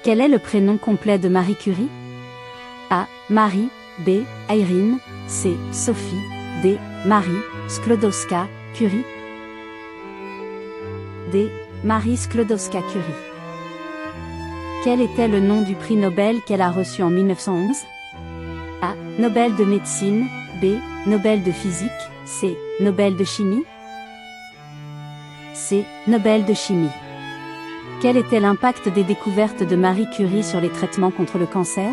Quel est le prénom complet de Marie Curie? A. Marie. B. Irene. C. Sophie. D. Marie Sklodowska-Curie. D. Marie Sklodowska-Curie. Quel était le nom du prix Nobel qu'elle a reçu en 1911? A. Nobel de médecine. B. Nobel de physique. C. Nobel de chimie. C. Nobel de chimie. Quel était l'impact des découvertes de Marie Curie sur les traitements contre le cancer?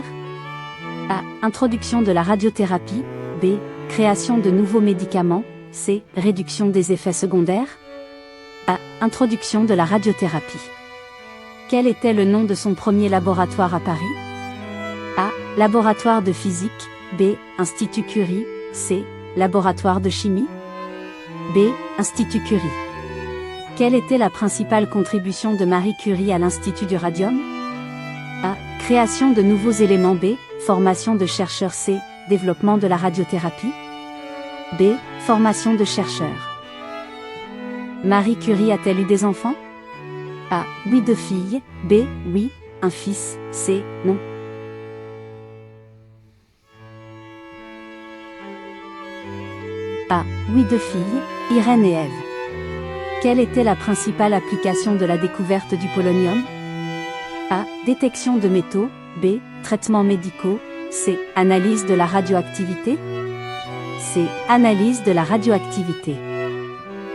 A. Introduction de la radiothérapie. B. Création de nouveaux médicaments. C. Réduction des effets secondaires. A. Introduction de la radiothérapie. Quel était le nom de son premier laboratoire à Paris? A. Laboratoire de physique. B. Institut Curie. C. Laboratoire de chimie. B. Institut Curie. Quelle était la principale contribution de Marie Curie à l'Institut du radium? A. Création de nouveaux éléments. B. Formation de chercheurs. C. Développement de la radiothérapie. B. Formation de chercheurs. Marie Curie a-t-elle eu des enfants? A. Oui, 2 filles. B. Oui, un fils. C. Non. A. Oui, 2 filles, Irène et Ève. Quelle était la principale application de la découverte du polonium? A. Détection de métaux. B. Traitements médicaux. C. Analyse de la radioactivité. C. Analyse de la radioactivité.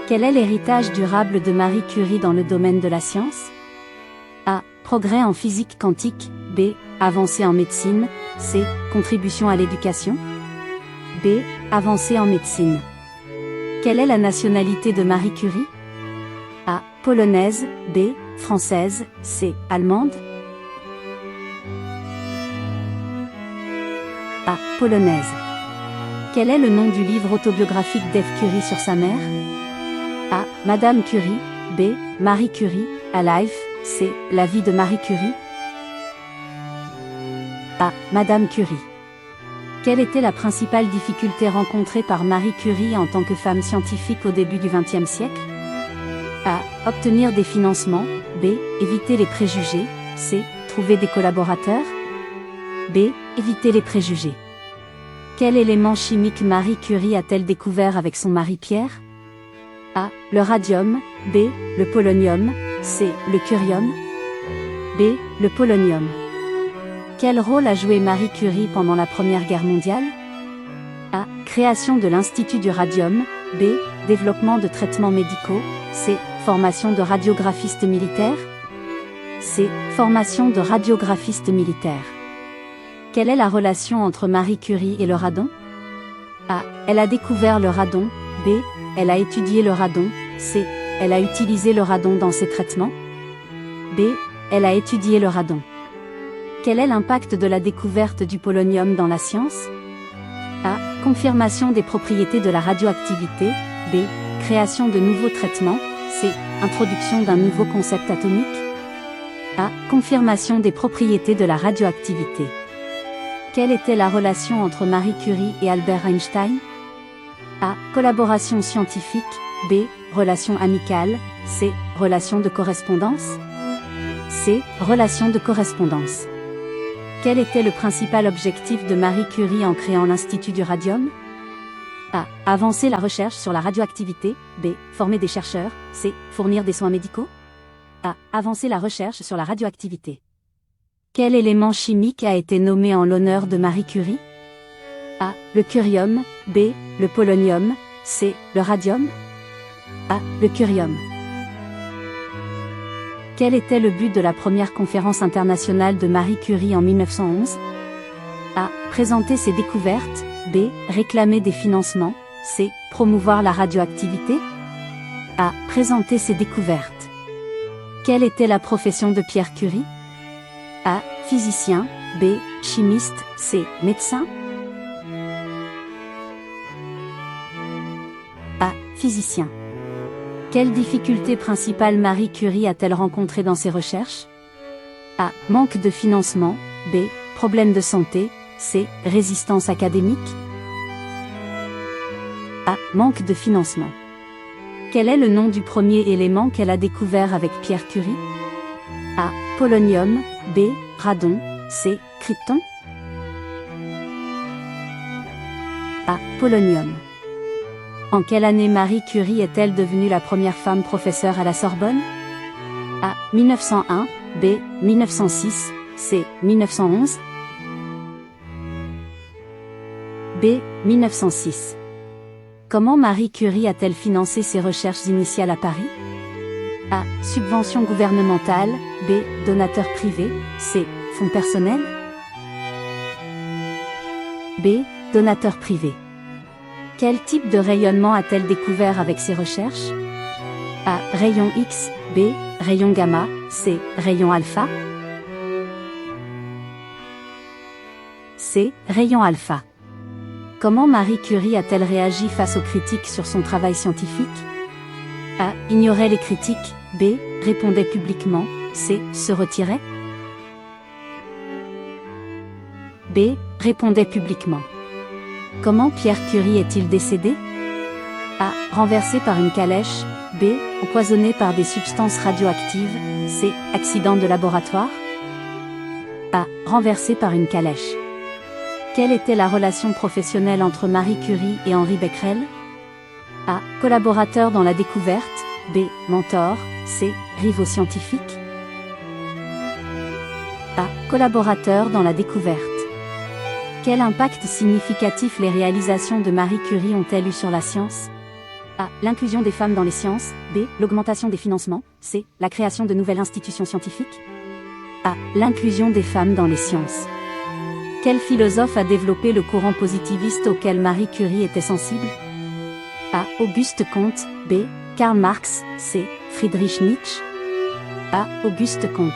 Quel est l'héritage durable de Marie Curie dans le domaine de la science? A. Progrès en physique quantique. B. Avancée en médecine. C. Contribution à l'éducation. B. Avancée en médecine. Quelle est la nationalité de Marie Curie? A. Polonaise. B. Française. C. Allemande. A. Polonaise. Quel est le nom du livre autobiographique d'Ève Curie sur sa mère? A. Madame Curie. B. Marie Curie, A Life. C. La vie de Marie Curie. A. Madame Curie. Quelle était la principale difficulté rencontrée par Marie Curie en tant que femme scientifique au début du XXe siècle? A. Obtenir des financements. B. Éviter les préjugés. C. Trouver des collaborateurs. B. Éviter les préjugés. Quel élément chimique Marie Curie a-t-elle découvert avec son mari Pierre? A. Le radium. B. Le polonium. C. Le curium. B. Le polonium. Quel rôle a joué Marie Curie pendant la Première Guerre mondiale? A. Création de l'Institut du radium. B. Développement de traitements médicaux. C. Formation de radiographistes militaires. C. Formation de radiographistes militaires. Quelle est la relation entre Marie Curie et le radon? A. Elle a découvert le radon. B. Elle a étudié le radon. C. Elle a utilisé le radon dans ses traitements. B. Elle a étudié le radon. Quel est l'impact de la découverte du polonium dans la science? A. Confirmation des propriétés de la radioactivité. B. Création de nouveaux traitements. C. Introduction d'un nouveau concept atomique. A. Confirmation des propriétés de la radioactivité. Quelle était la relation entre Marie Curie et Albert Einstein? A. Collaboration scientifique. B. Relation amicale. C. Relation de correspondance. C. Relation de correspondance. Quel était le principal objectif de Marie Curie en créant l'Institut du radium? A. Avancer la recherche sur la radioactivité. B. Former des chercheurs. C. Fournir des soins médicaux. A. Avancer la recherche sur la radioactivité. Quel élément chimique a été nommé en l'honneur de Marie Curie? A. Le curium. B. Le polonium. C. Le radium. A. Le curium. Quel était le but de la première conférence internationale de Marie Curie en 1911? A. Présenter ses découvertes. B. Réclamer des financements. C. Promouvoir la radioactivité. A. Présenter ses découvertes. Quelle était la profession de Pierre Curie? A. Physicien. B. Chimiste. C. Médecin. A. Physicien. Quelle difficulté principale Marie Curie a-t-elle rencontrée dans ses recherches? A. Manque de financement. B. Problème de santé. C. Résistance académique. A. Manque de financement. Quel est le nom du premier élément qu'elle a découvert avec Pierre Curie? A. Polonium. B. Radon, C. Krypton. A. Polonium. En quelle année Marie Curie est-elle devenue la première femme professeure à la Sorbonne? A. 1901, B. 1906, C. 1911. B. 1906. Comment Marie Curie a-t-elle financé ses recherches initiales à Paris? A. Subvention gouvernementale, B. Donateur privé, C. Fonds personnels. B. Donateur privé. Quel type de rayonnement a-t-elle découvert avec ses recherches? A. Rayon X, B. Rayon gamma, C. Rayon alpha. C. Rayon alpha. Comment Marie Curie a-t-elle réagi face aux critiques sur son travail scientifique? A. Ignorait les critiques, B. Répondait publiquement, C. Se retirait. B. Répondait publiquement. Comment Pierre Curie est-il décédé? A. Renversé par une calèche, B. Empoisonné par des substances radioactives, C. Accident de laboratoire. A. Renversé par une calèche. Quelle était la relation professionnelle entre Marie Curie et Henri Becquerel? A. Collaborateur dans la découverte, B. Mentor, C. Rivaux scientifique. A. Collaborateur dans la découverte. Quel impact significatif les réalisations de Marie Curie ont-elles eu sur la science? A. L'inclusion des femmes dans les sciences, B. L'augmentation des financements, C. La création de nouvelles institutions scientifiques. A. L'inclusion des femmes dans les sciences. Quel philosophe a développé le courant positiviste auquel Marie Curie était sensible? A. Auguste Comte, B. Karl Marx, C. Friedrich Nietzsche. A. Auguste Comte.